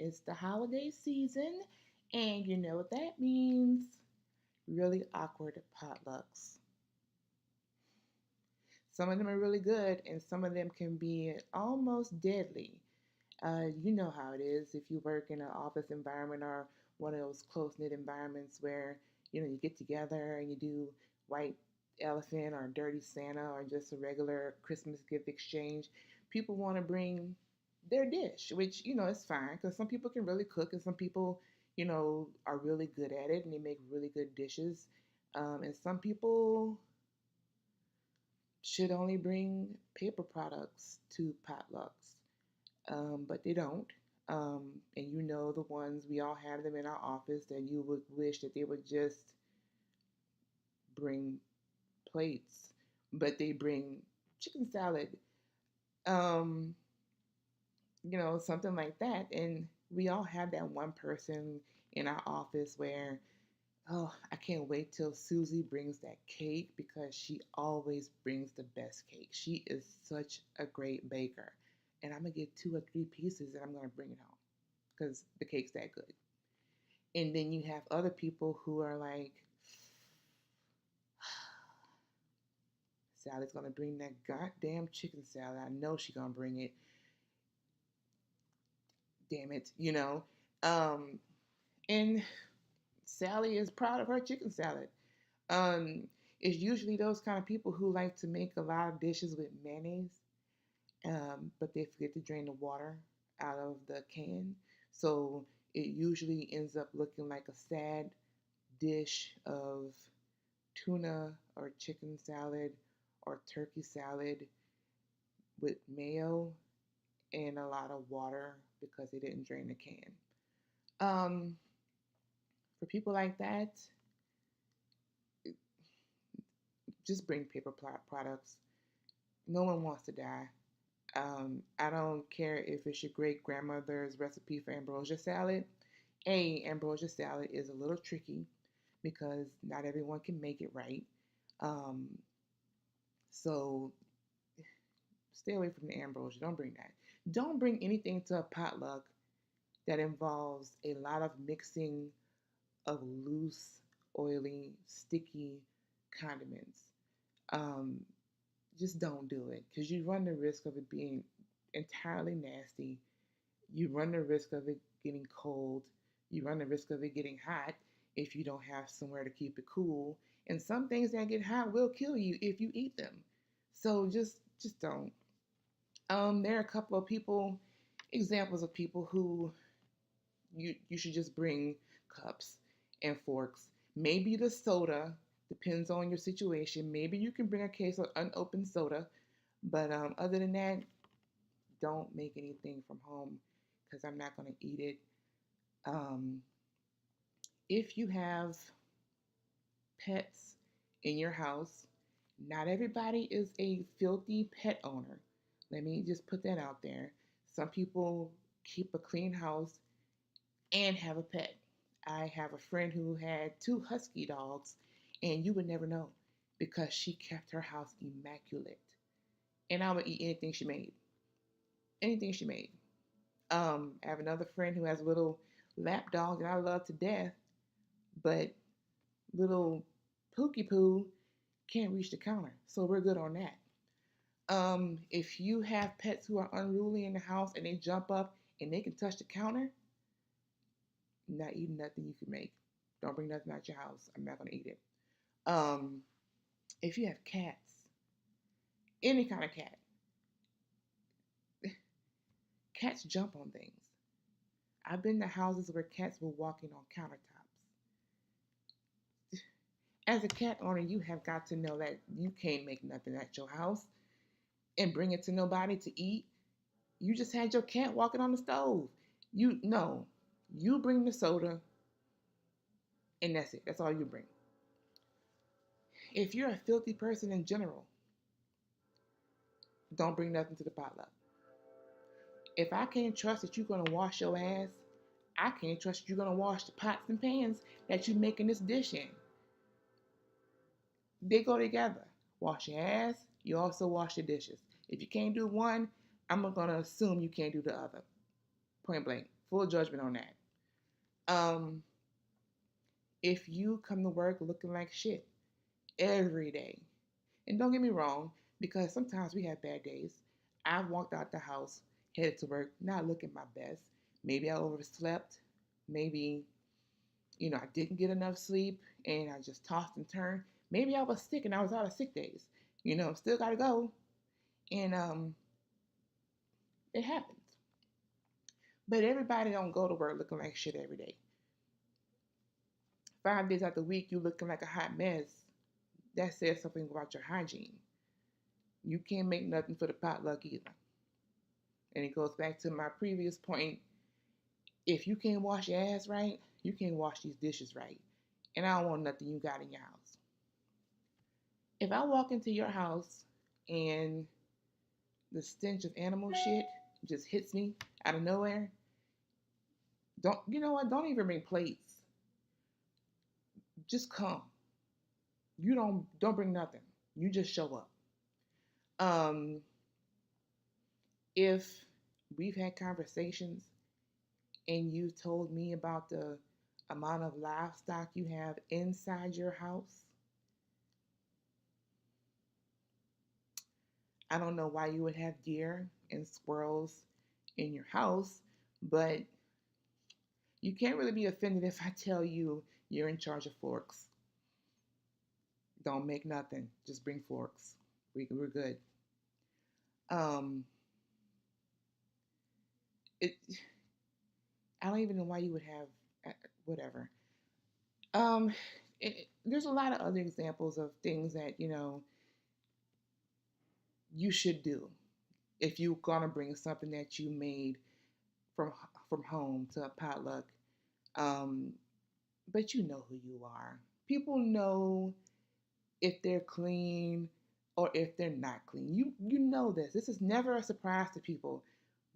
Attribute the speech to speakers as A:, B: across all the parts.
A: It's the holiday season, and you know what that means. Really awkward potlucks. Some of them are really good, and some of them can be almost deadly. You know how it is if you work in an office environment or one of those close knit environments where you get together and you do white elephant or dirty Santa or just a regular Christmas gift exchange. People want to bring their dish, which is fine because some people can really cook and some people are really good at it and they make really good dishes. And some people should only bring paper products to potlucks, but they don't. And the ones, we all have them in our office that you would wish that they would just bring plates, but they bring chicken salad, um, something like that. And we all have that one person in our office where, oh, I can't wait till Susie brings that cake because she always brings the best cake. She is such a great baker. And I'm going to get 2 or 3 pieces and I'm going to bring it home because the cake's that good. And then you have other people who are like, Sally's going to bring that goddamn chicken salad. I know she's going to bring it. Damn it. Um, and Sally is proud of her chicken salad. Um, it's usually those kind of people who like to make a lot of dishes with mayonnaise, but they forget to drain the water out of the can. So it usually ends up looking like a sad dish of tuna or chicken salad or turkey salad with mayo and a lot of water because they didn't drain the can. Um, for people like that, just bring paper products. No one wants to die. I don't care if it's your great grandmother's recipe for ambrosia salad. Ambrosia salad is a little tricky because not everyone can make it right. Um, so stay away from the ambrosia. Don't bring that. Don't bring anything to a potluck that involves a lot of mixing of loose, oily, sticky condiments. Um, just don't do it because you run the risk of it being entirely nasty. You run the risk of it getting cold. You run the risk of it getting hot if you don't have somewhere to keep it cool. And some things that get hot will kill you if you eat them. So just don't. There are a couple of examples of people who you should just bring cups and forks. Maybe the soda depends on your situation. Maybe you can bring a case of unopened soda, but other than that, don't make anything from home because I'm not going to eat it. Um, if you have pets in your house, not everybody is a filthy pet owner. Let me just put that out there. Some people keep a clean house and have a pet. I have a friend who had 2 husky dogs, and you would never know because she kept her house immaculate. And I would eat anything she made. Anything she made. I have another friend who has a little lap dog that I love to death, but little Pookie Poo can't reach the counter. So we're good on that. If you have pets who are unruly in the house and they jump up and they can touch the counter, not eating nothing you can make. Don't bring nothing out your house. I'm not gonna eat it. Um, if you have cats, any kind of cat, cats jump on things. I've been to houses where cats were walking on countertops. As a cat owner, you have got to know that you can't make nothing at your house and bring it to nobody to eat. You just had your cat walking on the stove. You no, you bring the soda and that's it. That's all you bring. If you're a filthy person in general, don't bring nothing to the potluck. If I can't trust that you're gonna wash your ass, I can't trust that you're gonna wash the pots and pans that you're making this dish in. They go together. Wash your ass, you also wash your dishes. If you can't do one, I'm gonna assume you can't do the other. Point blank. Full judgment on that. Um, if you come to work looking like shit every day, and don't get me wrong, because sometimes we have bad days. I've walked out the house, headed to work, not looking my best. Maybe I overslept. Maybe, I didn't get enough sleep and I just tossed and turned. Maybe I was sick and I was out of sick days. Still got to go. And it happens. But everybody don't go to work looking like shit every day. 5 days out the week, you looking like a hot mess. That says something about your hygiene. You can't make nothing for the potluck either. And it goes back to my previous point. If you can't wash your ass right, you can't wash these dishes right. And I don't want nothing you got in your house. If I walk into your house and the stench of animal shit just hits me out of nowhere, don't you know what? Don't even bring plates. Just come. You don't bring nothing. You just show up. Um, if we've had conversations and you told me about the amount of livestock you have inside your house, I don't know why you would have deer and squirrels in your house, but you can't really be offended if I tell you you're in charge of forks. Don't make nothing. Just bring forks. We're good. Um, it. I don't even know why you would have whatever. Um, there's a lot of other examples of things that you should do if you're gonna bring something that you made from from home to a potluck. Um, but you know who you are. People know if they're clean or if they're not clean. You know this. This is never a surprise to people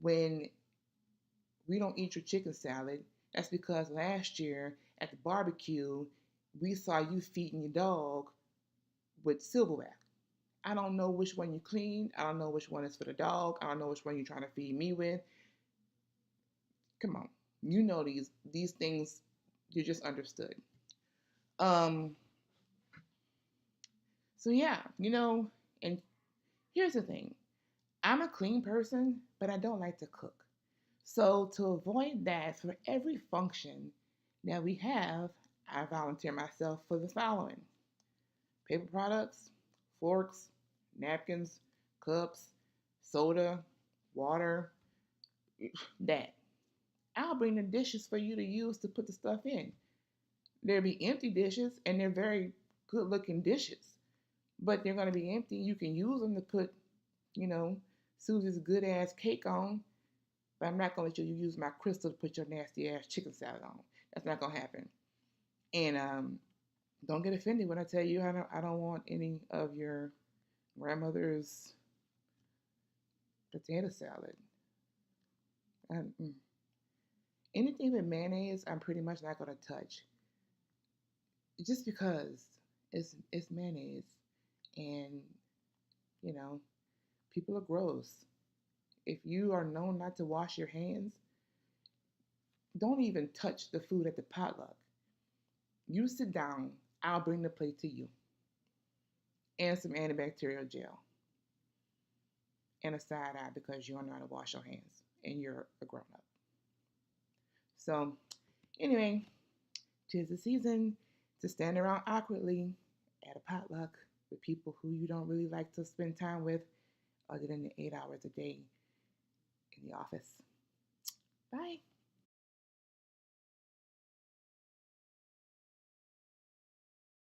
A: when we don't eat your chicken salad. That's because last year at the barbecue we saw you feeding your dog with silverware. I don't know which one you clean. I don't know which one is for the dog. I don't know which one you're trying to feed me with. Come on. You know these things you just understood. Um so yeah, and here's the thing. I'm a clean person, but I don't like to cook. So to avoid that for every function that we have, I volunteer myself for the following: paper products, forks, napkins, cups, soda, water, that. I'll bring the dishes for you to use to put the stuff in. There'll be empty dishes, and they're very good looking dishes, but they're going to be empty. You can use them to put, you know, Susie's good ass cake on, but I'm not going to let you use my crystal to put your nasty ass chicken salad on. That's not going to happen. And don't get offended when I tell you I don't want any of your grandmother's potato salad. Mm. Anything with mayonnaise, I'm pretty much not going to touch, just because it's mayonnaise, and you know people are gross. If you are known not to wash your hands, don't even touch the food at the potluck. You sit down. I'll bring the plate to you and some antibacterial gel and a side eye because you don't know how to wash your hands and you're a grown up. So, anyway, 'tis the season to stand around awkwardly at a potluck with people who you don't really like to spend time with other than the 8 hours a day in the office. Bye.